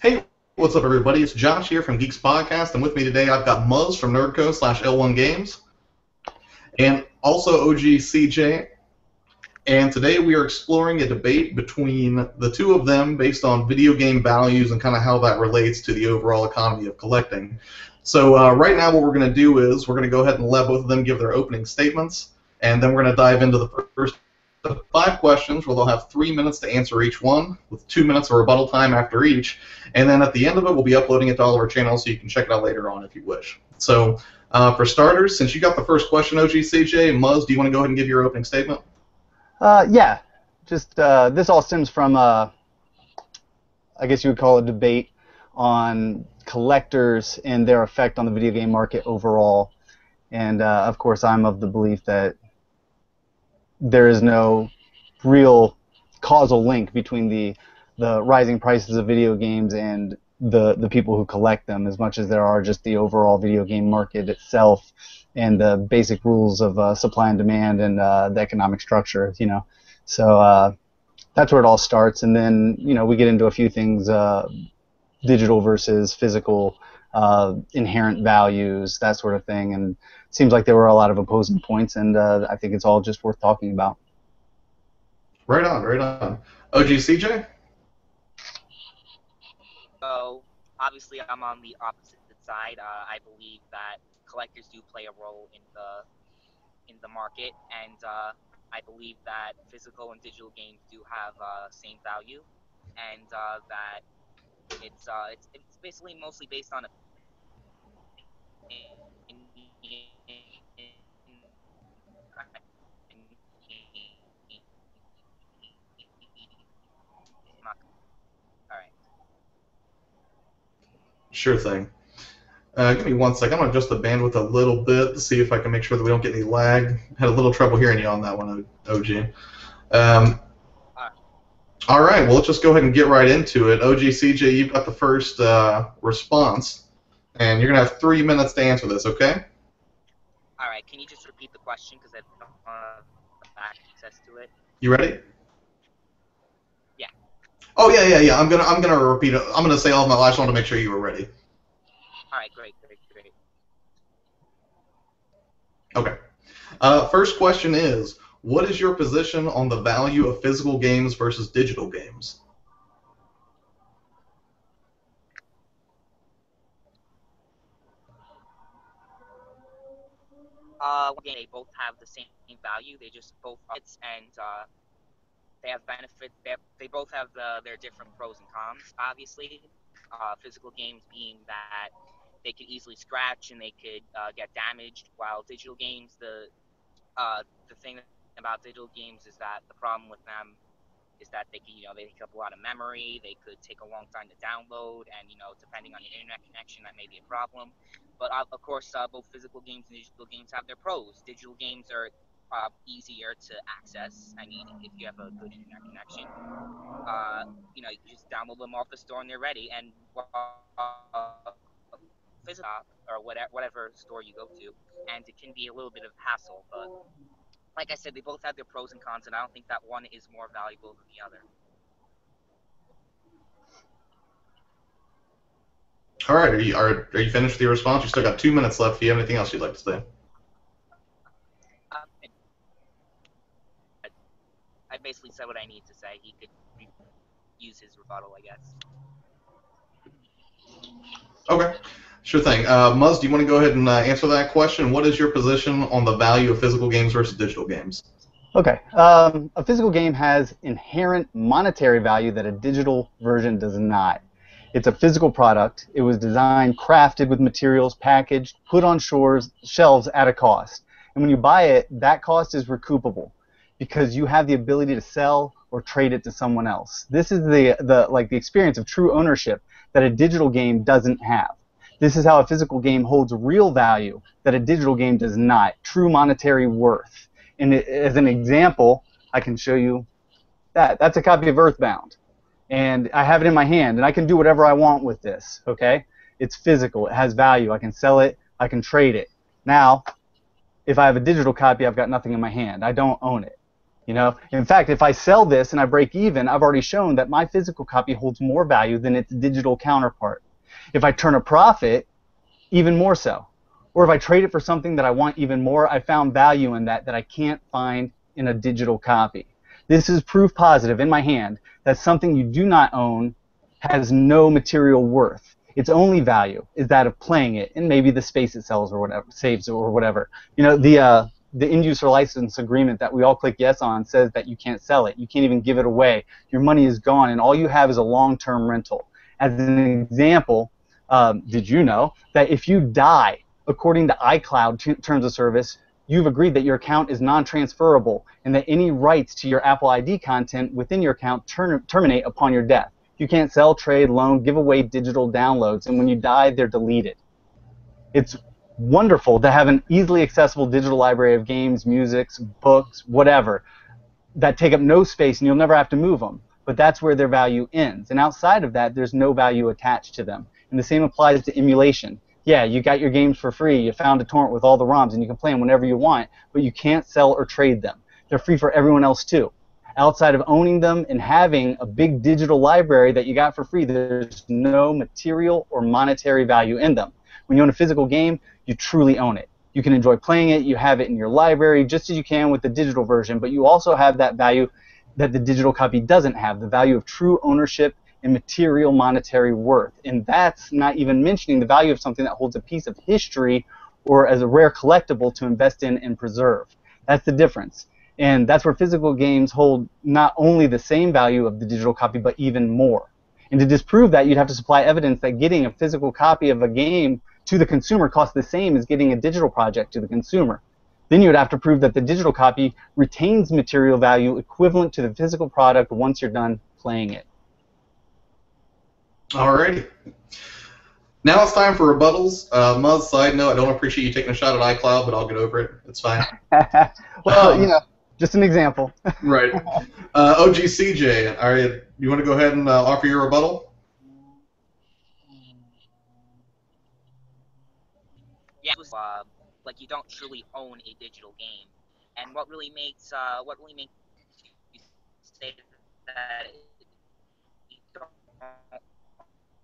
Hey, what's up, everybody? It's Josh here from Geeks Podcast, and with me today I've got Muzz from Nerdco/L1 Games, and also OG CJ. And today we are exploring a debate between the two of them based on video game values and kind of how that relates to the overall economy of collecting. So right now what we're going to do is we're going to go ahead and let both of them give their opening statements, and then we're going to dive into the first 5 questions where they'll have 3 minutes to answer each one, with 2 minutes of rebuttal time after each. And then at the end of it, we'll be uploading it to all of our channels so you can check it out later on if you wish. So for starters, since you got the first question, OG CJ, Muzz, do you want to go ahead and give your opening statement? Yeah. Just this all stems from, I guess you would call it a debate on collectors and their effect on the video game market overall. And, of course, I'm of the belief that there is no real causal link between the rising prices of video games and the people who collect them, as much as there are just the overall video game market itself and the basic rules of supply and demand and the economic structure, you know. So that's where it all starts, and then, you know, we get into a few things, digital versus physical, inherent values, that sort of thing, and it seems like there were a lot of opposing points, and I think it's all just worth talking about. Right on, right on. OG CJ? So, obviously, I'm on the opposite side. I believe that collectors do play a role in the market, and I believe that physical and digital games do have same value, and that it's basically mostly based on all right. Sure thing. Give me 1 second. I'm going to adjust the bandwidth a little bit to see if I can make sure that we don't get any lag. Had a little trouble hearing you on that one, OG. All right, well, let's just go ahead and get right into it. OG CJ, you've got the first response, and you're going to have 3 minutes to answer this, okay? All right, can you just repeat the question, because I don't have access to it? You ready? Yeah. Oh, yeah. I'm gonna repeat it. I'm gonna say all of my last one to make sure you were ready. All right, great. Okay. First question is, what is your position on the value of physical games versus digital games? Again, they both have the same value. They just both and they have benefits. They both have their different pros and cons. Obviously, physical games being that they could easily scratch and they could get damaged, while digital games, the thing about digital games is that the problem with them is that they take up a lot of memory. They could take a long time to download, and depending on your internet connection, that may be a problem. But of course, both physical games and digital games have their pros. Digital games are easier to access. I mean, if you have a good internet connection, you just download them off the store and they're ready. And physical or whatever store you go to, and it can be a little bit of hassle. But like I said, they both have their pros and cons, and I don't think that one is more valuable than the other. All right, are you finished with your response? You still got 2 minutes left. If you have anything else you'd like to say? I basically said what I need to say. He could use his rebuttal, I guess. Okay, sure thing. Muzz, do you want to go ahead and answer that question? What is your position on the value of physical games versus digital games? Okay. A physical game has inherent monetary value that a digital version does not. It's a physical product. It was designed, crafted with materials, packaged, put on shelves at a cost. And when you buy it, that cost is recoupable because you have the ability to sell or trade it to someone else. This is the experience of true ownership that a digital game doesn't have. This is how a physical game holds real value that a digital game does not, true monetary worth. And as an example, I can show you that. That's a copy of Earthbound. And I have it in my hand, and I can do whatever I want with this, okay? It's physical. It has value. I can sell it. I can trade it. Now, if I have a digital copy, I've got nothing in my hand. I don't own it. You know, in fact, if I sell this and I break even, I've already shown that my physical copy holds more value than its digital counterpart. If I turn a profit, even more so. Or if I trade it for something that I want even more, I found value in that I can't find in a digital copy. This is proof positive in my hand that something you do not own has no material worth. Its only value is that of playing it and maybe the space it sells or whatever, saves or whatever. You know, the end user license agreement that we all click yes on says that you can't sell it. You can't even give it away. Your money is gone, and all you have is a long-term rental. As an example, did you know that if you die, according to iCloud terms of service, you've agreed that your account is non-transferable and that any rights to your Apple ID content within your account terminate upon your death. You can't sell, trade, loan, give away digital downloads, and when you die, they're deleted. It's wonderful to have an easily accessible digital library of games, musics, books, whatever, that take up no space and you'll never have to move them. But that's where their value ends. And outside of that, there's no value attached to them. And the same applies to emulation. Yeah, you got your games for free. You found a torrent with all the ROMs, and you can play them whenever you want, but you can't sell or trade them. They're free for everyone else, too. Outside of owning them and having a big digital library that you got for free, there's no material or monetary value in them. When you own a physical game, you truly own it. You can enjoy playing it. You have it in your library just as you can with the digital version, but you also have that value that the digital copy doesn't have, the value of true ownership and material monetary worth. And that's not even mentioning the value of something that holds a piece of history or as a rare collectible to invest in and preserve. That's the difference. And that's where physical games hold not only the same value of the digital copy, but even more. And to disprove that, you'd have to supply evidence that getting a physical copy of a game to the consumer costs the same as getting a digital project to the consumer. Then you would have to prove that the digital copy retains material value equivalent to the physical product once you're done playing it. Alrighty. Now it's time for rebuttals. Muzz, side note, I don't appreciate you taking a shot at iCloud, but I'll get over it. It's fine. Well, you know, just an example. Right. OGCJ, all right, you want to go ahead and offer your rebuttal? Yeah, it was, like you don't truly own a digital game, and what really makes you say that you don't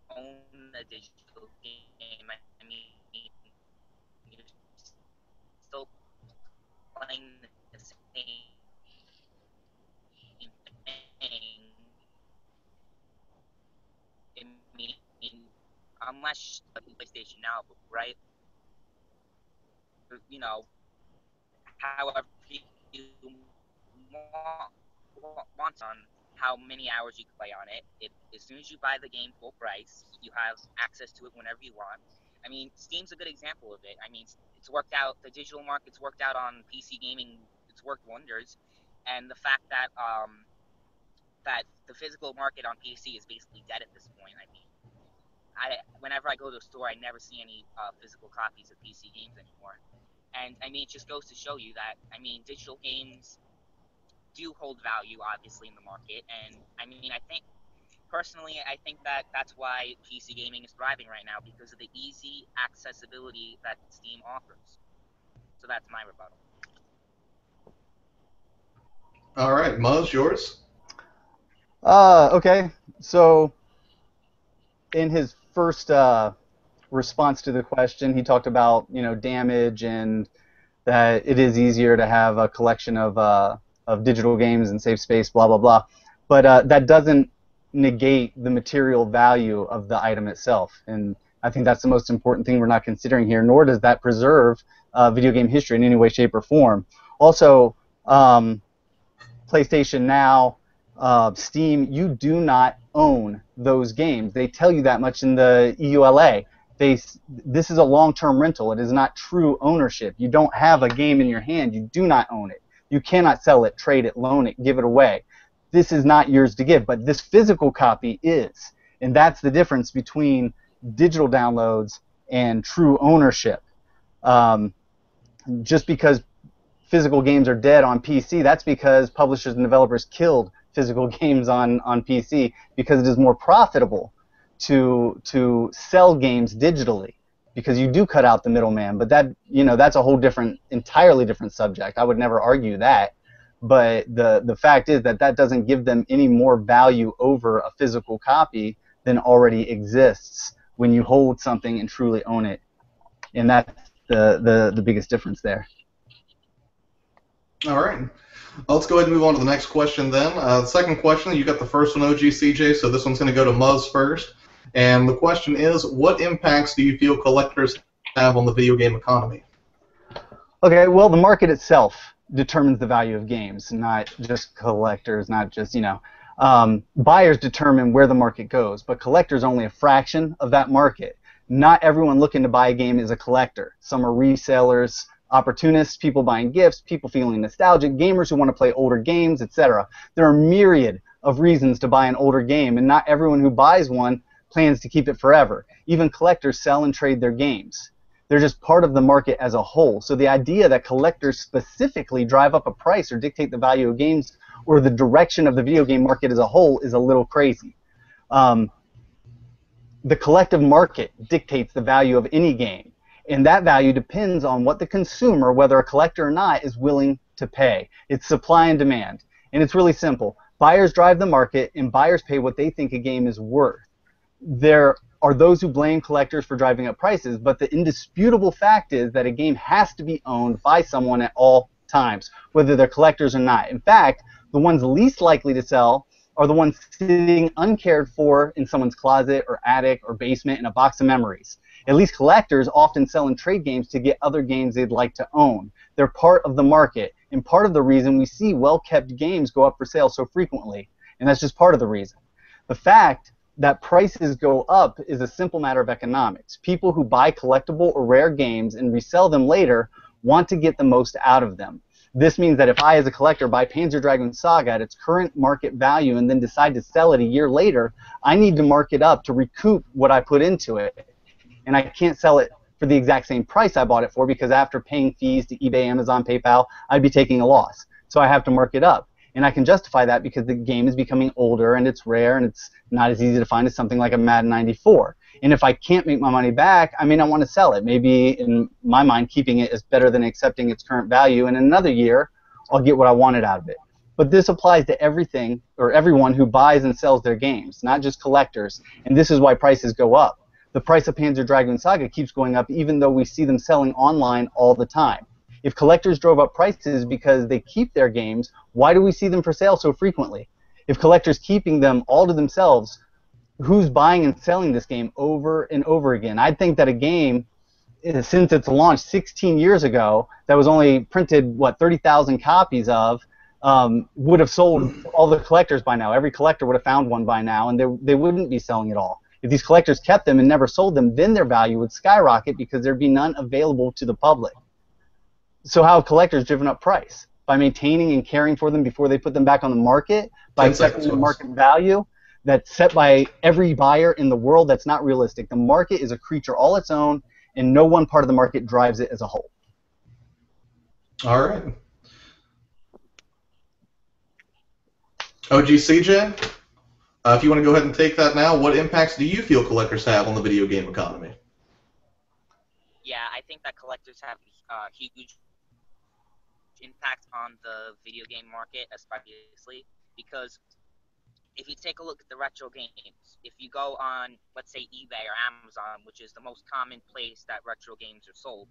own a digital game? I mean, you're still playing the same thing. I mean, unless PlayStation Now, right? You know, however you want on how many hours you can play on it. As soon as you buy the game full price, you have access to it whenever you want. I mean, Steam's a good example of it. I mean, it's worked out. The digital market's worked out on PC gaming. It's worked wonders, and the fact that that the physical market on PC is basically dead at this point. I mean, whenever I go to a store, I never see any physical copies of PC games anymore. And I mean, it just goes to show you that, I mean, digital games do hold value, obviously, in the market. And I mean, personally, I think that that's why PC gaming is thriving right now, because of the easy accessibility that Steam offers. So that's my rebuttal. All right, Muzz, yours? Okay, so in his first response to the question, he talked about, you know, damage and that it is easier to have a collection of digital games and save space, blah, blah, blah. But that doesn't negate the material value of the item itself. And I think that's the most important thing we're not considering here, nor does that preserve video game history in any way, shape, or form. Also, PlayStation Now, Steam, you do not own those games. They tell you that much in the EULA. This is a long-term rental. It is not true ownership. You don't have a game in your hand. You do not own it. You cannot sell it, trade it, loan it, give it away. This is not yours to give, but this physical copy is. And that's the difference between digital downloads and true ownership. Just because physical games are dead on PC, that's because publishers and developers killed physical games on PC because it is more profitable to sell games digitally, because you do cut out the middleman. But that, you know, that's a whole different, entirely different subject. I would never argue that. but the fact is that that doesn't give them any more value over a physical copy than already exists when you hold something and truly own it. And that's the biggest difference there. All right. Well, let's go ahead and move on to the next question then. The second question, you got the first one, OGCJ, so this one's going to go to Muzz first. And the question is, what impacts do you feel collectors have on the video game economy? Okay, well, the market itself determines the value of games, not just collectors, not just, buyers determine where the market goes, but collectors are only a fraction of that market. Not everyone looking to buy a game is a collector. Some are resellers, opportunists, people buying gifts, people feeling nostalgic, gamers who want to play older games, etc. There are myriad of reasons to buy an older game, and not everyone who buys one plans to keep it forever. Even collectors sell and trade their games. They're just part of the market as a whole. So the idea that collectors specifically drive up a price or dictate the value of games or the direction of the video game market as a whole is a little crazy. The collective market dictates the value of any game, and that value depends on what the consumer, whether a collector or not, is willing to pay. It's supply and demand, and it's really simple. Buyers drive the market, and buyers pay what they think a game is worth. There are those who blame collectors for driving up prices, but the indisputable fact is that a game has to be owned by someone at all times, whether they're collectors or not. In fact, the ones least likely to sell are the ones sitting uncared for in someone's closet or attic or basement in a box of memories. At least collectors often sell and trade games to get other games they'd like to own. They're part of the market, and part of the reason we see well-kept games go up for sale so frequently, and that's just part of the reason. The fact that prices go up is a simple matter of economics. People who buy collectible or rare games and resell them later want to get the most out of them. This means that if I, as a collector, buy Panzer Dragoon Saga at its current market value and then decide to sell it a year later, I need to mark it up to recoup what I put into it. And I can't sell it for the exact same price I bought it for, because after paying fees to eBay, Amazon, PayPal, I'd be taking a loss. So I have to mark it up. And I can justify that because the game is becoming older and it's rare and it's not as easy to find as something like a Madden 94. And if I can't make my money back, I may not want to sell it. Maybe in my mind, keeping it is better than accepting its current value. And in another year, I'll get what I wanted out of it. But this applies to everything or everyone who buys and sells their games, not just collectors. And this is why prices go up. The price of Panzer Dragoon Saga keeps going up even though we see them selling online all the time. If collectors drove up prices because they keep their games, why do we see them for sale so frequently? If collectors keeping them all to themselves, who's buying and selling this game over and over again? I'd think that a game, since its launch 16 years ago, that was only printed, 30,000 copies of, would have sold all the collectors by now. Every collector would have found one by now, and they wouldn't be selling it all. If these collectors kept them and never sold them, then their value would skyrocket because there'd be none available to the public. So how have collectors driven up price? By maintaining and caring for them before they put them back on the market, by accepting the market value that's set by every buyer in the world. That's not realistic. The market is a creature all its own, and no one part of the market drives it as a whole. All right. OGCJ, if you want to go ahead and take that now, what impacts do you feel collectors have on the video game economy? Yeah, I think that collectors have a huge impact on the video game market, especially because if you take a look at the retro games, if you go on, let's say, eBay or Amazon, which is the most common place that retro games are sold,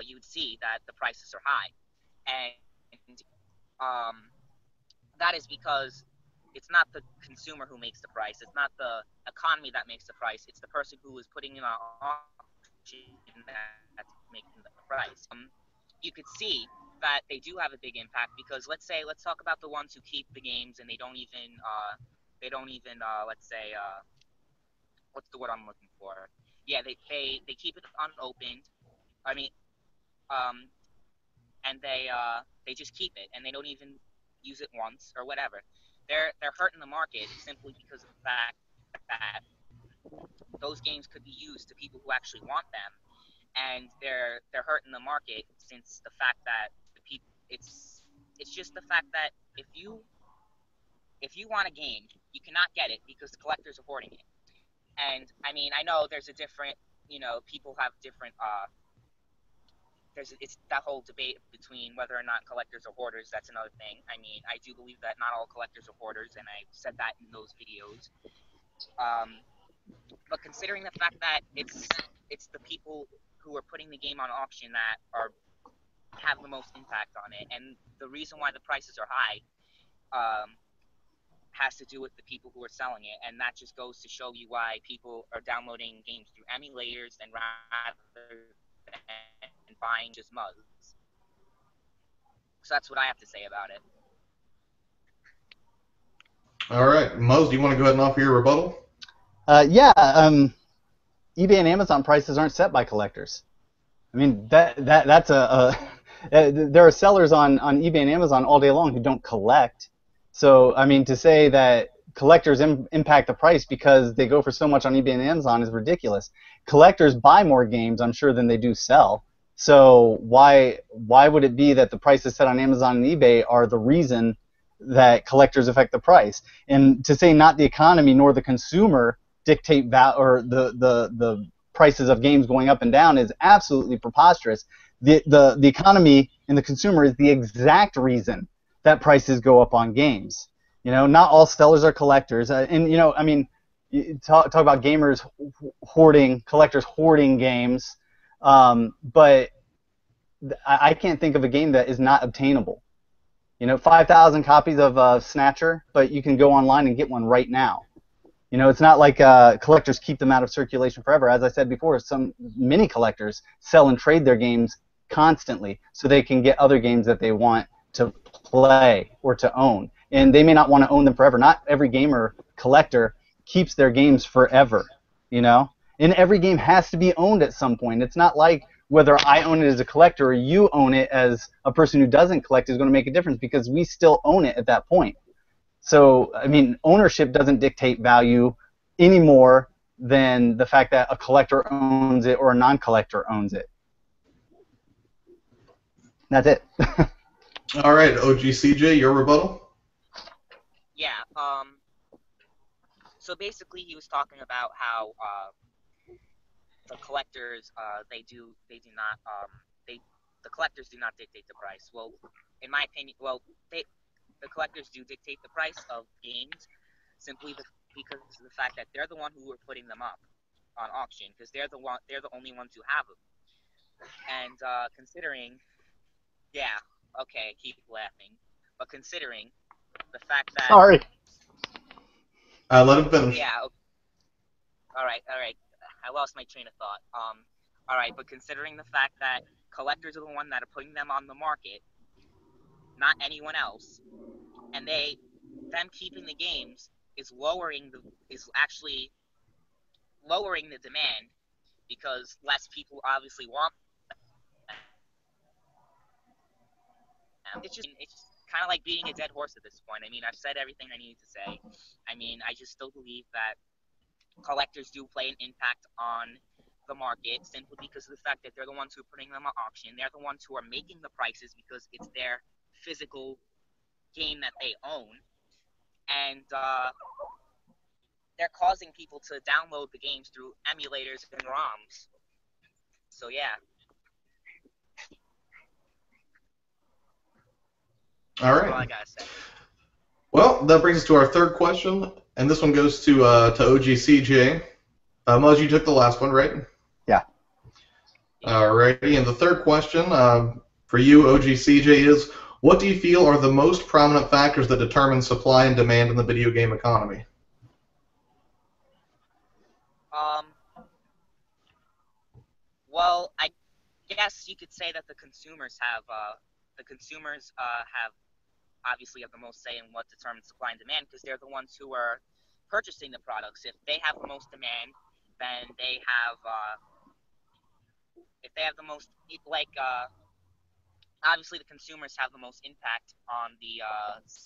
you would see that the prices are high. And that is because it's not the consumer who makes the price. It's not the economy that makes the price. It's the person who is putting in an auction that's making the price. You could see that they do have a big impact because let's talk about the ones who keep the games and they don't even let's say what's the word I'm looking for? Yeah, they keep it unopened. I mean, and they just keep it and they don't even use it once or whatever. They're hurting the market simply because of the fact that those games could be used to people who actually want them, and they're hurting the market since the fact that the people it's just the fact that if you want a game, you cannot get it because the collectors are hoarding it. And I mean, I know there's a different, people have different it's that whole debate between whether or not collectors are hoarders. That's another thing. I mean, I do believe that not all collectors are hoarders, and I said that in those videos. But considering the fact that it's the people who are putting the game on auction that have the most impact on it, and the reason why the prices are high has to do with the people who are selling it, and that just goes to show you why people are downloading games through emulators and rather than buying just Muzz. So that's what I have to say about it. All right, Muzz, do you want to go ahead and offer your rebuttal? Yeah, eBay and Amazon prices aren't set by collectors. I mean, that's there are sellers on eBay and Amazon all day long who don't collect. So, I mean, to say that collectors impact the price because they go for so much on eBay and Amazon is ridiculous. Collectors buy more games, I'm sure, than they do sell. So why would it be that the prices set on Amazon and eBay are the reason that collectors affect the price? And to say not the economy nor the consumer dictate the prices of games going up and down is absolutely preposterous. The economy and the consumer is the exact reason that prices go up on games. You know, not all sellers are collectors, and you know, I mean, you talk about gamers hoarding, collectors hoarding games, but I can't think of a game that is not obtainable. You know, 5,000 copies of Snatcher, but you can go online and get one right now. You know, it's not like collectors keep them out of circulation forever. As I said before, many collectors sell and trade their games constantly so they can get other games that they want to play or to own. And they may not want to own them forever. Not every gamer collector keeps their games forever, you know? And every game has to be owned at some point. It's not like whether I own it as a collector or you own it as a person who doesn't collect is going to make a difference because we still own it at that point. So, I mean, ownership doesn't dictate value any more than the fact that a collector owns it or a non-collector owns it. That's it. All right, OGCJ, your rebuttal? Yeah, so basically he was talking about how the collectors the collectors do not dictate the price. Well, in my opinion, the collectors do dictate the price of games simply because of the fact that they're the one who are putting them up on auction because they're the only ones who have them. And considering, yeah, okay, keep laughing, but considering the fact that Sorry. Let him finish. yeah, okay. all right, I lost my train of thought. All right, but considering the fact that collectors are the one that are putting them on the market, not anyone else, and them keeping the games is actually lowering the demand because less people obviously want them. It's just kind of like beating a dead horse at this point. I mean, I've said everything I needed to say. I mean, I just still believe that collectors do play an impact on the market simply because of the fact that they're the ones who are putting them on auction. They're the ones who are making the prices because it's their physical game that they own. And they're causing people to download the games through emulators and ROMs. So, yeah. All right. That's all I gotta say. Well, that brings us to our third question, and this one goes to OGCJ. Muzz, you took the last one, right? Yeah. Alrighty, and the third question for you, OGCJ, is what do you feel are the most prominent factors that determine supply and demand in the video game economy? Well, I guess you could say that the consumers have obviously have the most say in what determines supply and demand because they're the ones who are purchasing the products. If they have the most demand, then they have if they have the most obviously the consumers have the most impact on the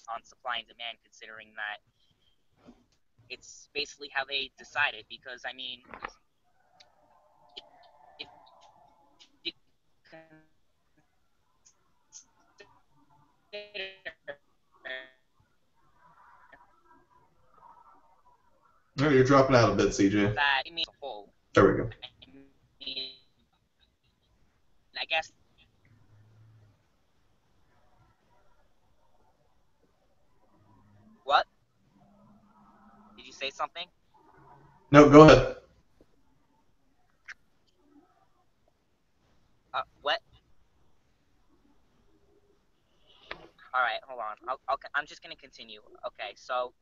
on supply and demand, considering that it's basically how they decide it. Because I mean, if you Oh, you're dropping out a bit, CJ. that it means a whole. There we go. I mean, I guess say something? No, go ahead. What? All right, hold on. I'm just gonna continue. Okay, so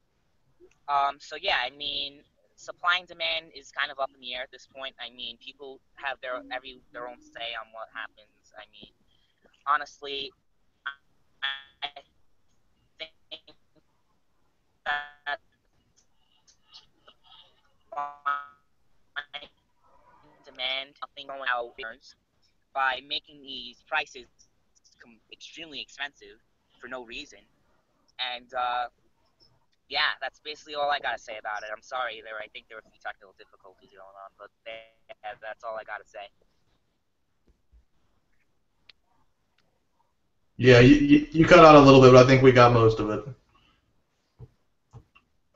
yeah, I mean, supply and demand is kind of up in the air at this point. I mean, people have their own say on what happens. I mean, honestly, I think that supply and demand nothing going out by making these prices extremely expensive for no reason. And yeah, that's basically all I gotta say about it. I'm sorry, I think there were a few technical difficulties going on, but yeah, that's all I gotta say. Yeah, you cut out a little bit, but I think we got most of it.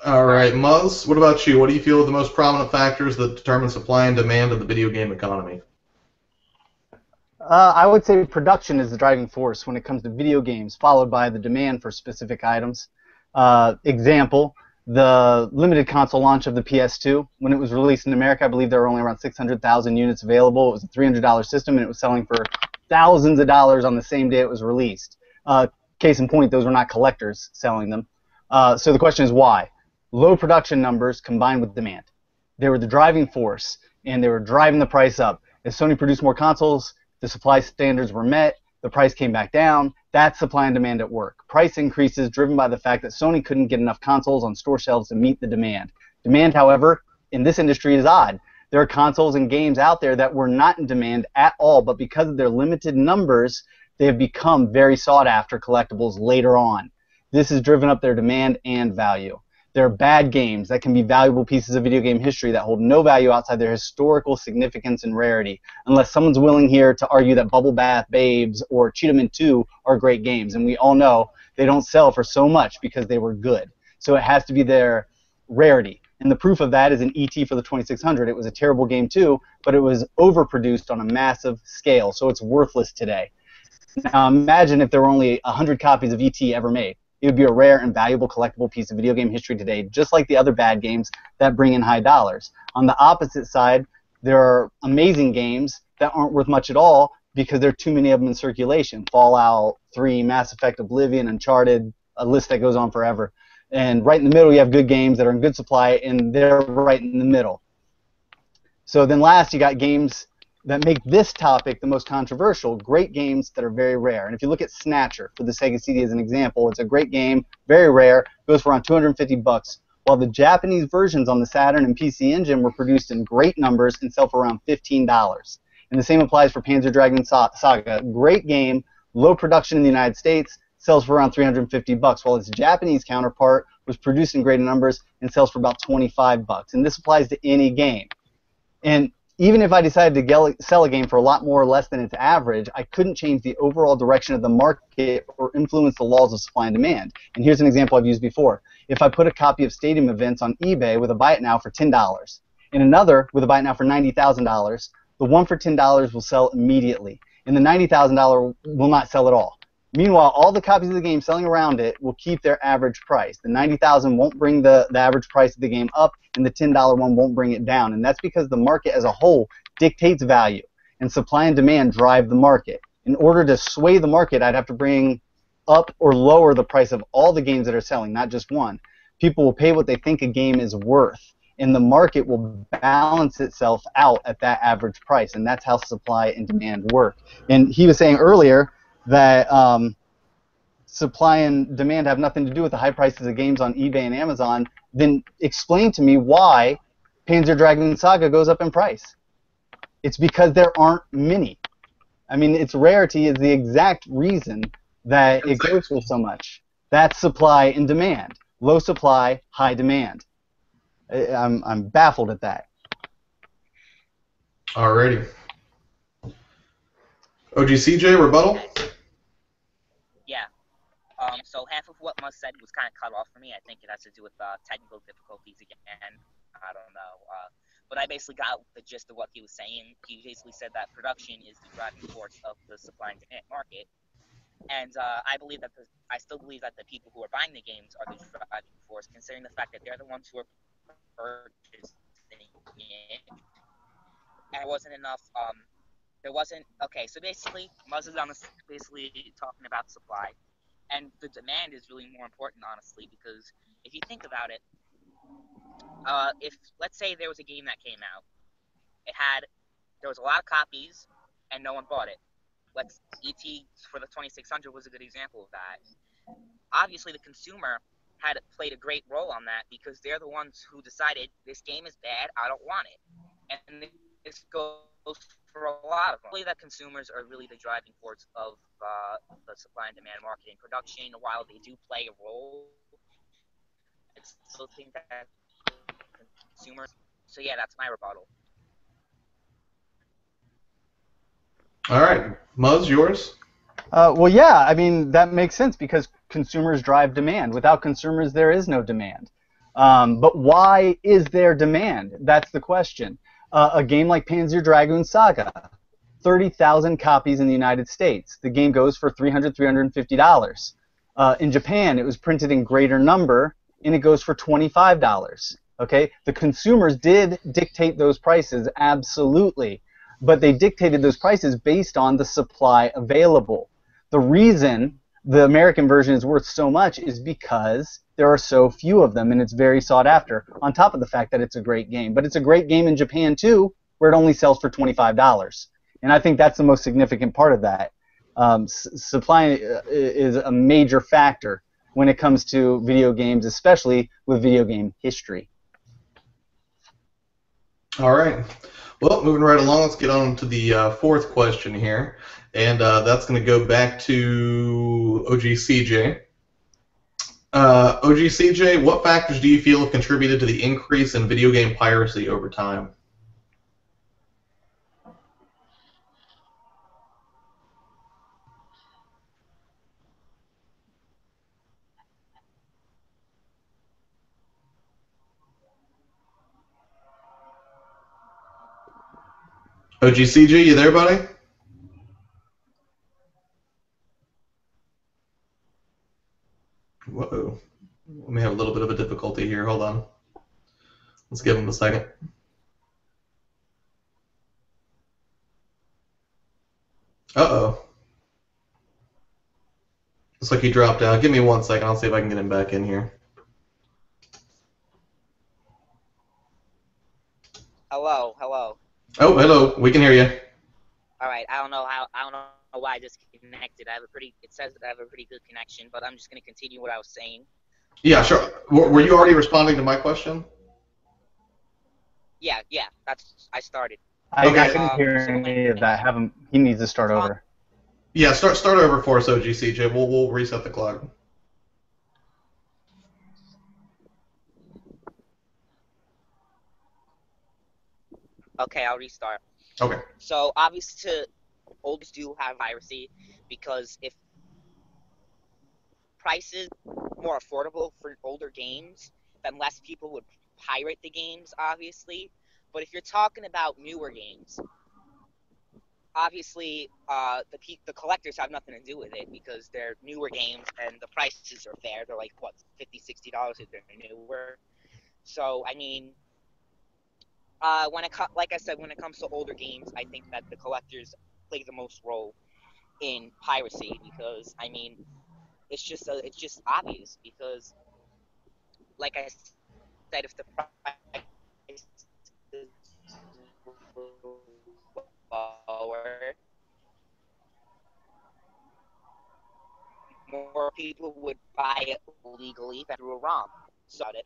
All right, Muzz, what about you? What do you feel are the most prominent factors that determine supply and demand of the video game economy? I would say production is the driving force when it comes to video games, followed by the demand for specific items. Example, the limited console launch of the PS2. When it was released in America, I believe there were only around 600,000 units available. It was a $300 system, and it was selling for thousands of dollars on the same day it was released. Case in point, those were not collectors selling them. So the question is why? Low production numbers combined with demand. They were the driving force, and they were driving the price up. As Sony produced more consoles, the supply standards were met, the price came back down. That's supply and demand at work. Price increases driven by the fact that Sony couldn't get enough consoles on store shelves to meet the demand. Demand, however, in this industry is odd. There are consoles and games out there that were not in demand at all, but because of their limited numbers, they have become very sought after collectibles later on. This has driven up their demand and value. There are bad games that can be valuable pieces of video game history that hold no value outside their historical significance and rarity, unless someone's willing here to argue that Bubble Bath Babes or Cheetah 2 are great games. And we all know they don't sell for so much because they were good. So it has to be their rarity. And the proof of that is in E.T. for the 2600. It was a terrible game too, but it was overproduced on a massive scale, so it's worthless today. Now imagine if there were only 100 copies of E.T. ever made. It would be a rare and valuable collectible piece of video game history today, just like the other bad games that bring in high dollars. On the opposite side, there are amazing games that aren't worth much at all because there are too many of them in circulation. Fallout 3, Mass Effect, Oblivion, Uncharted, a list that goes on forever. And right in the middle, you have good games that are in good supply, and they're right in the middle. So then last, you got games that make this topic the most controversial, great games that are very rare. And if you look at Snatcher for the Sega CD as an example, it's a great game, very rare, goes for around 250 bucks, while the Japanese versions on the Saturn and PC Engine were produced in great numbers and sell for around $15. And the same applies for Panzer Dragoon Saga. Great game, low production in the United States, sells for around 350 bucks, while its Japanese counterpart was produced in great numbers and sells for about 25 bucks. And this applies to any game. And even if I decided to sell a game for a lot more or less than its average, I couldn't change the overall direction of the market or influence the laws of supply and demand. And here's an example I've used before. If I put a copy of Stadium Events on eBay with a buy it now for $10 and another with a buy it now for $90,000, the one for $10 will sell immediately, and the $90,000 will not sell at all. Meanwhile, all the copies of the game selling around it will keep their average price. The $90,000 won't bring the average price of the game up, and the $10 one won't bring it down. And that's because the market as a whole dictates value, and supply and demand drive the market. In order to sway the market, I'd have to bring up or lower the price of all the games that are selling, not just one. People will pay what they think a game is worth, and the market will balance itself out at that average price, and that's how supply and demand work. And he was saying earlier that supply and demand have nothing to do with the high prices of games on eBay and Amazon. Then explain to me why Panzer Dragoon Saga goes up in price. It's because there aren't many. I mean, its rarity is the exact reason that it goes for so much. That's supply and demand. Low supply, high demand. I'm baffled at that. Alrighty. OGCJ, rebuttal? Yeah. So half of what Muzz said was kind of cut off for me. I think it has to do with technical difficulties again. I don't know. But I basically got the gist of what he was saying. He basically said that production is the driving force of the supply and demand market. And I still believe that the people who are buying the games are the driving force, considering the fact that they're the ones who are purchasing it, and there wasn't enough. There wasn't okay. So basically, Muzz is basically talking about supply, and the demand is really more important, honestly, because if you think about it, if let's say there was a game that came out, there was a lot of copies, and no one bought it. ET for the 2600 was a good example of that. Obviously, the consumer had played a great role on that because they're the ones who decided this game is bad, I don't want it. And this goes for a lot of them. Really, that consumers are really the driving force of the supply and demand marketing production. While they do play a role, I still think that consumers. So yeah, that's my rebuttal. All right, Muzz, yours? Well, yeah, I mean, that makes sense because consumers drive demand. Without consumers, there is no demand. But why is there demand? That's the question. A game like Panzer Dragoon Saga, 30,000 copies in the United States. The game goes for $300, $350. In Japan, it was printed in greater number, and it goes for $25. Okay, the consumers did dictate those prices, absolutely. But they dictated those prices based on the supply available. The reason the American version is worth so much is because there are so few of them, and it's very sought after, on top of the fact that it's a great game. But it's a great game in Japan, too, where it only sells for $25. And I think that's the most significant part of that. Supply is a major factor when it comes to video games, especially with video game history. All right. Well, moving right along, let's get on to the fourth question here. And that's going to go back to OGCJ. OGCJ, what factors do you feel have contributed to the increase in video game piracy over time? OGCJ, you there, buddy? Whoa. Let me have a little bit of a difficulty here. Hold on. Let's give him a second. Uh-oh. Looks like he dropped out. Give me 1 second. I'll see if I can get him back in here. Hello, hello. Oh, hello. We can hear you. All right. I don't know why I disconnected. It says that I have a pretty good connection, but I'm just going to continue what I was saying. Yeah, sure. Were you already responding to my question? Yeah. I started. I couldn't hear any of that. He needs to start over. Yeah, start over for us, OGCJ. We'll reset the clock. Okay, I'll restart. Okay. So obviously, oldies do have piracy because if prices more affordable for older games, then less people would pirate the games, obviously. But if you're talking about newer games, obviously the collectors have nothing to do with it because they're newer games and the prices are fair. They're like, what, $50, $60 if they're newer. So, I mean, like I said, when it comes to older games, I think that the collectors play the most role in piracy because, I mean, it's just obvious because, like I said, if the price is lower, more people would buy it legally through a ROM. So it.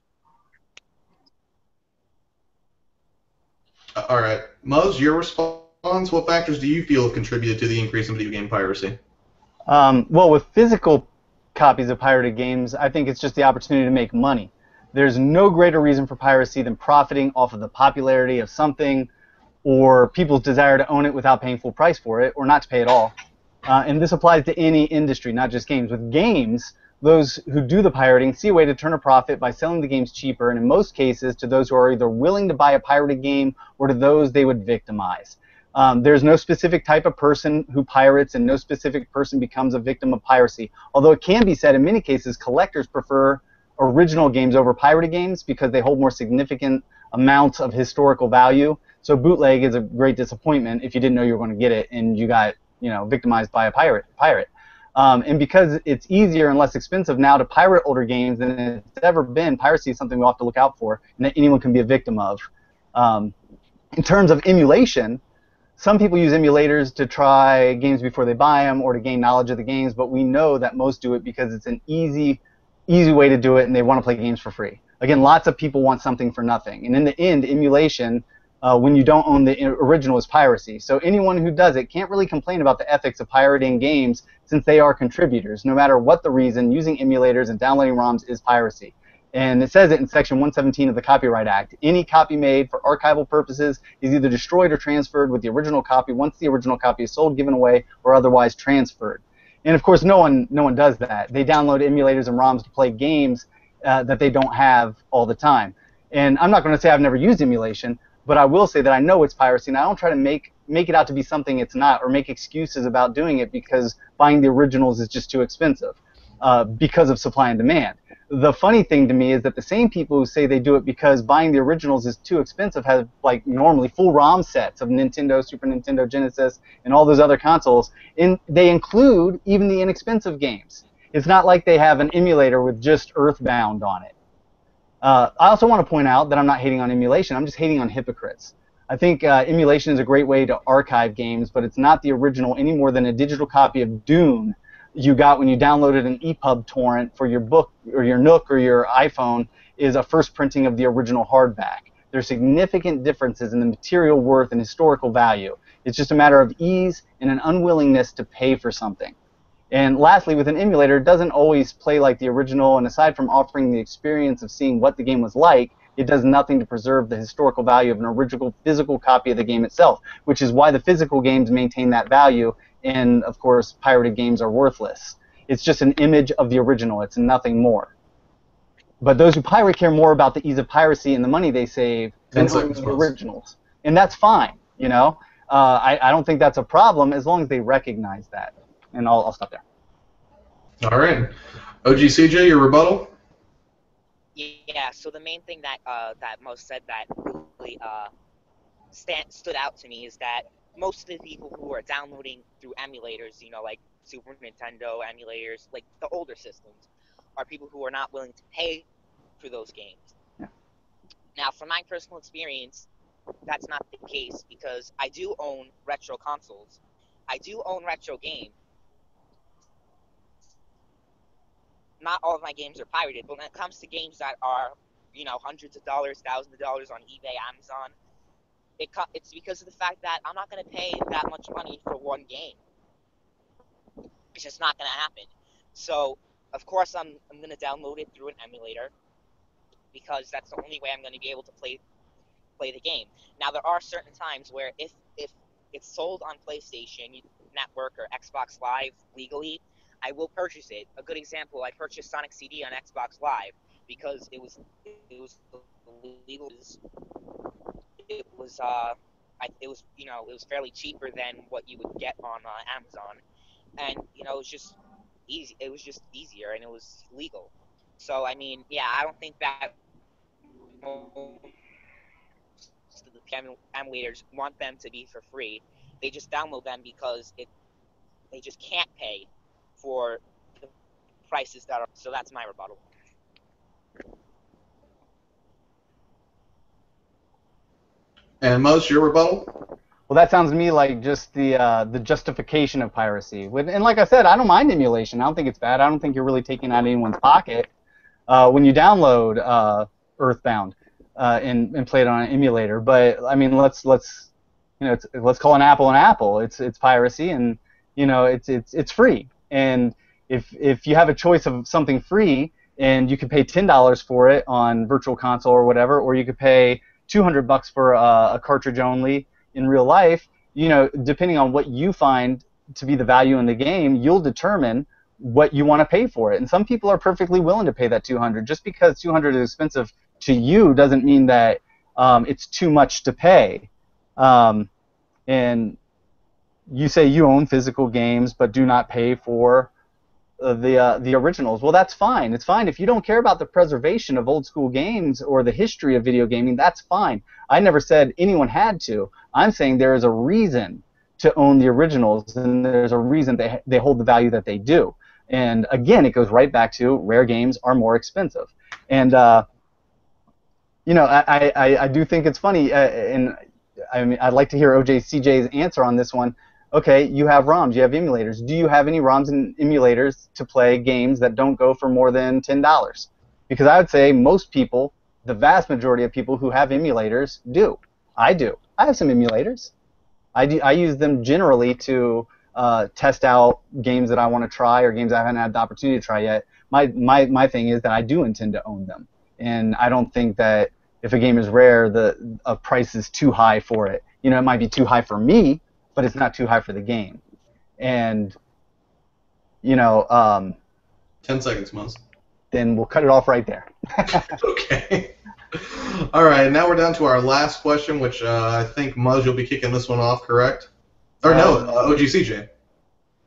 All right. Muzz, your response, what factors do you feel have contributed to the increase in video game piracy? Well, with physical copies of pirated games, I think it's just the opportunity to make money. There's no greater reason for piracy than profiting off of the popularity of something or people's desire to own it without paying full price for it or not to pay at all. And this applies to any industry, not just games. With games, those who do the pirating see a way to turn a profit by selling the games cheaper, and in most cases to those who are either willing to buy a pirated game or to those they would victimize. There's no specific type of person who pirates, and no specific person becomes a victim of piracy. Although it can be said in many cases collectors prefer original games over pirated games because they hold more significant amounts of historical value. So bootleg is a great disappointment if you didn't know you were going to get it and you got, you know, victimized by a pirate. And because it's easier and less expensive now to pirate older games than it's ever been, piracy is something we'll have to look out for and that anyone can be a victim of. In terms of emulation, some people use emulators to try games before they buy them or to gain knowledge of the games, but we know that most do it because it's an easy way to do it and they want to play games for free. Again, lots of people want something for nothing. And in the end, emulation, when you don't own the original, is piracy. So anyone who does it can't really complain about the ethics of pirating games since they are contributors. No matter what the reason, using emulators and downloading ROMs is piracy. And it says it in Section 117 of the Copyright Act. Any copy made for archival purposes is either destroyed or transferred with the original copy once the original copy is sold, given away, or otherwise transferred. And of course, no one does that. They download emulators and ROMs to play games that they don't have all the time. And I'm not going to say I've never used emulation, but I will say that I know it's piracy, and I don't try to make it out to be something it's not or make excuses about doing it because buying the originals is just too expensive because of supply and demand. The funny thing to me is that the same people who say they do it because buying the originals is too expensive have, like, normally full ROM sets of Nintendo, Super Nintendo, Genesis, and all those other consoles. And they include even the inexpensive games. It's not like they have an emulator with just Earthbound on it. I also want to point out that I'm not hating on emulation. I'm just hating on hypocrites. I think emulation is a great way to archive games, but it's not the original any more than a digital copy of Dune you got when you downloaded an EPUB torrent for your book or your Nook or your iPhone is a first printing of the original hardback. There are significant differences in the material worth and historical value. It's just a matter of ease and an unwillingness to pay for something. And lastly, with an emulator, it doesn't always play like the original, and aside from offering the experience of seeing what the game was like, it does nothing to preserve the historical value of an original physical copy of the game itself, which is why the physical games maintain that value, and of course, pirated games are worthless. It's just an image of the original. It's nothing more. But those who pirate care more about the ease of piracy and the money they save than owning the originals. And that's fine, you know? I don't think that's a problem as long as they recognize that. And I'll stop there. All right. OGCJ, your rebuttal? Yeah, so the main thing that that Muzz said that really stood out to me is that most of the people who are downloading through emulators, you know, like Super Nintendo emulators, like the older systems, are people who are not willing to pay for those games. Yeah. Now, from my personal experience, that's not the case because I do own retro consoles. I do own retro games. Not all of my games are pirated, but when it comes to games that are, you know, hundreds of dollars, thousands of dollars on eBay, Amazon, it's because of the fact that I'm not going to pay that much money for one game. It's just not going to happen. So, of course, I'm going to download it through an emulator because that's the only way I'm going to be able to play the game. Now, there are certain times where if it's sold on PlayStation Network or Xbox Live legally, I will purchase it. A good example, I purchased Sonic CD on Xbox Live because it was legal. It was you know, it was fairly cheaper than what you would get on Amazon, and you know, it was just easy. It was just easier, and it was legal. So I mean, yeah, I don't think that the emulators want them to be for free. They just download them because they just can't pay for the prices that are. So that's my rebuttal. And Muzz, your rebuttal? Well, that sounds to me like just the justification of piracy. And like I said, I don't mind emulation. I don't think it's bad. I don't think you're really taking out anyone's pocket when you download Earthbound and play it on an emulator. But I mean, let's call an apple. It's piracy, and you know it's free. And if you have a choice of something free, and you could pay $10 for it on Virtual Console or whatever, or you could pay $200 for a cartridge only in real life, you know, depending on what you find to be the value in the game, you'll determine what you want to pay for it. And some people are perfectly willing to pay that $200. Just because $200 is expensive to you doesn't mean that it's too much to pay. And you say you own physical games but do not pay for the originals. Well, that's fine. It's fine if you don't care about the preservation of old school games or the history of video gaming. That's fine. I never said anyone had to. I'm saying there is a reason to own the originals, and there's a reason they hold the value that they do. And again, it goes right back to rare games are more expensive. And you know, I do think it's funny, and I mean, I'd like to hear OJCJ's answer on this one. Okay, you have ROMs, you have emulators. Do you have any ROMs and emulators to play games that don't go for more than $10? Because I would say most people, the vast majority of people who have emulators do. I do. I have some emulators. I use them generally to test out games that I want to try or games I haven't had the opportunity to try yet. My thing is that I do intend to own them. And I don't think that if a game is rare, a price is too high for it. You know, it might be too high for me, but it's not too high for the game. And, you know... 10 seconds, Muzz. Then we'll cut it off right there. Okay. All right, now we're down to our last question, which I think, Muzz, you'll be kicking this one off, correct? Or no, OGCJ.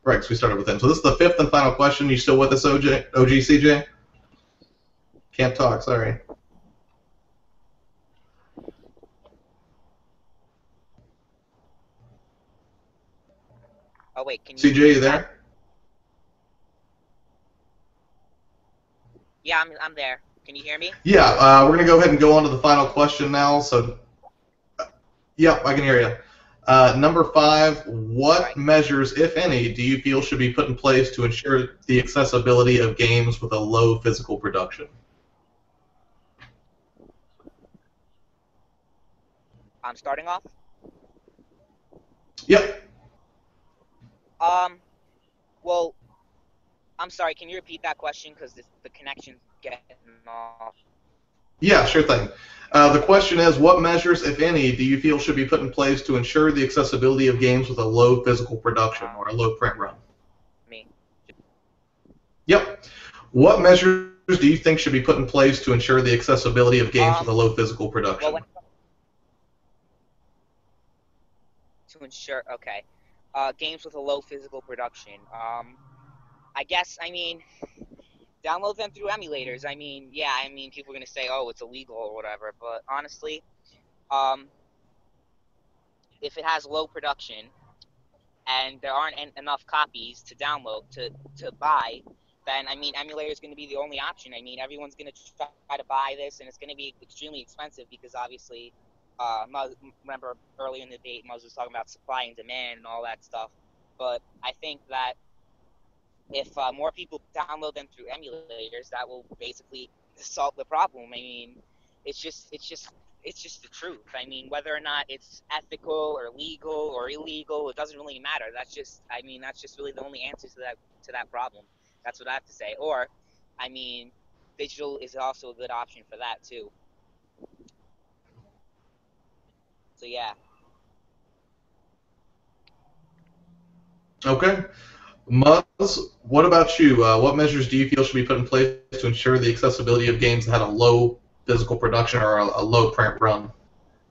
Right, because we started with him. So this is the fifth and final question. You still with us, OGCJ? Can't talk, sorry. Oh wait, can you? CJ, you there? Yeah, I'm there. Can you hear me? Yeah, we're gonna go ahead and go on to the final question now. So, yeah, I can hear you. Number 5, what measures, if any, do you feel should be put in place to ensure the accessibility of games with a low physical production? I'm starting off. Yep. Well, I'm sorry. Can you repeat that question because the connection's getting off? Yeah, sure thing. The question is, what measures, if any, do you feel should be put in place to ensure the accessibility of games with a low physical production or a low print run? Me. Yep. What measures do you think should be put in place to ensure the accessibility of games with a low physical production? Well, to ensure, okay. Games with a low physical production. I guess, I mean, download them through emulators. I mean, yeah, I mean, people are going to say, oh, it's illegal or whatever, but honestly, if it has low production and there aren't enough copies to download, to buy, then, I mean, emulator is going to be the only option. I mean, everyone's going to try to buy this, and it's going to be extremely expensive because, obviously, remember earlier in the debate, Muzz was talking about supply and demand and all that stuff, but I think that if more people download them through emulators, that will basically solve the problem. I mean, it's just the truth. I mean, whether or not it's ethical or legal or illegal, it doesn't really matter. That's just really the only answer to that problem. That's what I have to say. Or, I mean, digital is also a good option for that too. So yeah. Okay. Muzz, what about you? What measures do you feel should be put in place to ensure the accessibility of games that had a low physical production or a low print run?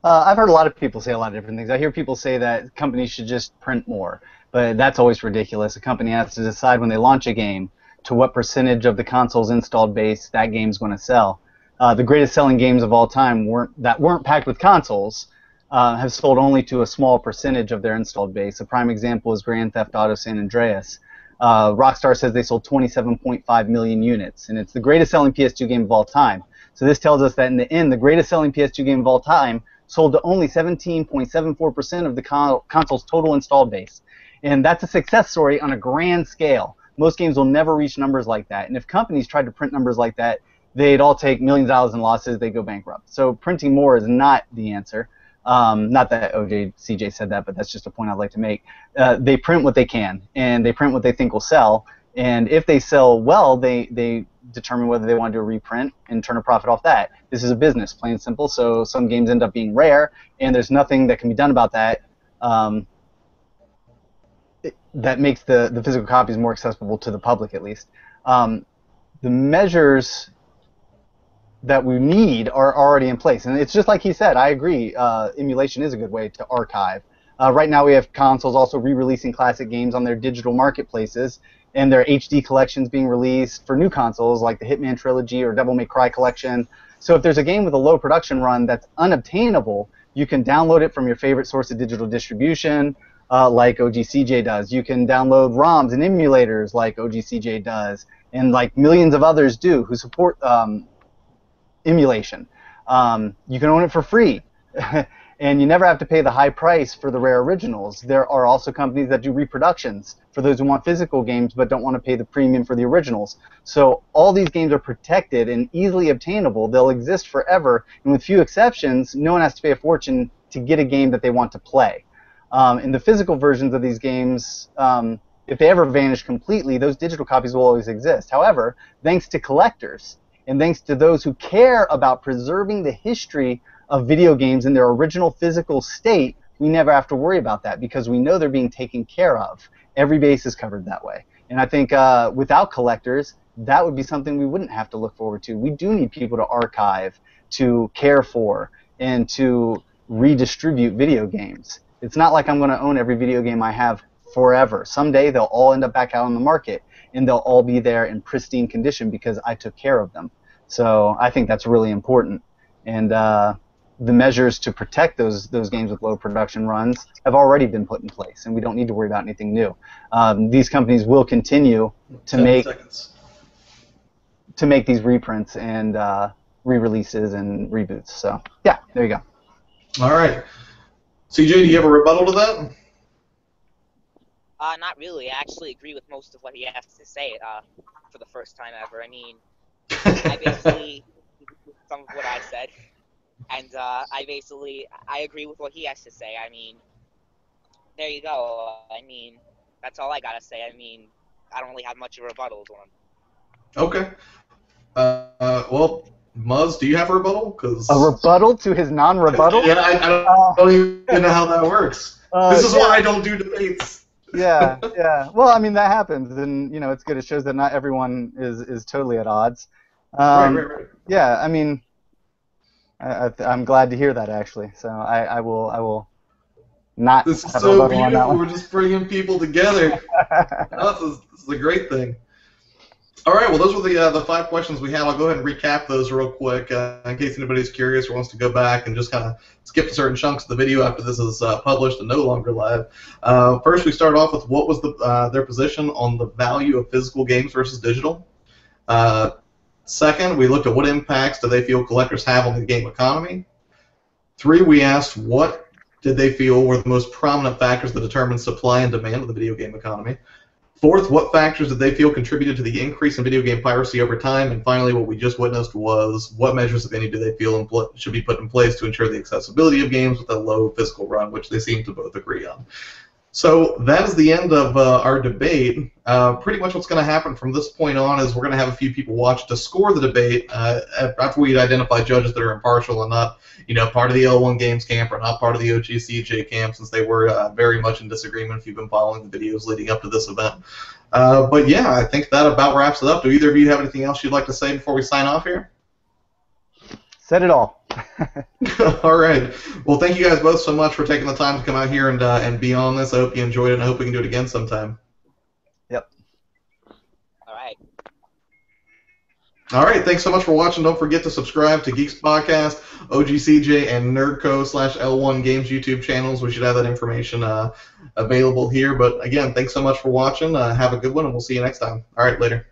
I've heard a lot of people say a lot of different things. I hear people say that companies should just print more, but that's always ridiculous. A company has to decide when they launch a game to what percentage of the console's installed base that game's going to sell. The greatest selling games of all time that weren't packed with consoles have sold only to a small percentage of their installed base. A prime example is Grand Theft Auto San Andreas. Rockstar says they sold 27.5 million units, and it's the greatest selling PS2 game of all time. So this tells us that in the end, the greatest selling PS2 game of all time sold to only 17.74% of the console's total installed base. And that's a success story on a grand scale. Most games will never reach numbers like that. And if companies tried to print numbers like that, they'd all take millions of dollars in losses, they'd go bankrupt. So printing more is not the answer. Not that OJCJ said that, but that's just a point I'd like to make. They print what they can, and they print what they think will sell. And if they sell well, they determine whether they want to do a reprint and turn a profit off that. This is a business, plain and simple. So some games end up being rare, and there's nothing that can be done about that. That makes the physical copies more accessible to the public, at least. The measures that we need are already in place. And it's just like he said, I agree, emulation is a good way to archive. Right now we have consoles also re-releasing classic games on their digital marketplaces, and there are HD collections being released for new consoles like the Hitman Trilogy or Devil May Cry collection. So if there's a game with a low production run that's unobtainable, you can download it from your favorite source of digital distribution, like OGCJ does. You can download ROMs and emulators like OGCJ does, and like millions of others do who support emulation. You can own it for free. And you never have to pay the high price for the rare originals. There are also companies that do reproductions for those who want physical games but don't want to pay the premium for the originals. So all these games are protected and easily obtainable. They'll exist forever, and with few exceptions, no one has to pay a fortune to get a game that they want to play. And the physical versions of these games, if they ever vanish completely, those digital copies will always exist. However, thanks to collectors and thanks to those who care about preserving the history of video games in their original physical state, we never have to worry about that because we know they're being taken care of. Every base is covered that way. And I think without collectors, that would be something we wouldn't have to look forward to. We do need people to archive, to care for, and to redistribute video games. It's not like I'm going to own every video game I have forever. Someday they'll all end up back out on the market, and they'll all be there in pristine condition because I took care of them. So I think that's really important. And the measures to protect those games with low production runs have already been put in place, and we don't need to worry about anything new. These companies will continue to make these reprints and re-releases and reboots. So yeah, there you go. All right, CJ, do you have a rebuttal to that? Not really. I actually agree with most of what he has to say for the first time ever. I mean, I basically some of what I said. And I agree with what he has to say. I mean, there you go. I mean, that's all I gotta say. I mean, I don't really have much of a rebuttal to him. Okay. Well, Muzz, do you have a rebuttal? A rebuttal to his non-rebuttal? Yeah, I don't even know how that works. This is why I don't do debates. Yeah. Well, I mean, that happens, and you know, it's good. It shows that not everyone is totally at odds. Right. Yeah, I mean, I'm glad to hear that, actually. So I will not. This is have so a rebuttal on that beautiful. one. We're just bringing people together. This is a great thing. All right. Well, those were the 5 questions we had. I'll go ahead and recap those real quick in case anybody's curious or wants to go back and just kind of skip certain chunks of the video after this is published and no longer live. First, we start off with what was their position on the value of physical games versus digital. Second, we looked at what impacts do they feel collectors have on the game economy. 3, we asked what did they feel were the most prominent factors that determine supply and demand of the video game economy. 4th, what factors did they feel contributed to the increase in video game piracy over time? And finally, what we just witnessed was what measures, if any, do they feel should be put in place to ensure the accessibility of games with a low physical run, which they seem to both agree on. So that is the end of our debate. Pretty much what's going to happen from this point on is we're going to have a few people watch to score the debate after we identify judges that are impartial and not, part of the L1 Games camp or not part of the OGCJ camp, since they were very much in disagreement if you've been following the videos leading up to this event. But yeah, I think that about wraps it up. Do either of you have anything else you'd like to say before we sign off here? Said it all. All right. Well, thank you guys both so much for taking the time to come out here and be on this. I hope you enjoyed it, and I hope we can do it again sometime. Yep. All right. All right. Thanks so much for watching. Don't forget to subscribe to Geeks Podcast, OGCJ, and NerdCo/L1 Games YouTube channels. We should have that information available here. But again, thanks so much for watching. Have a good one, and we'll see you next time. All right. Later.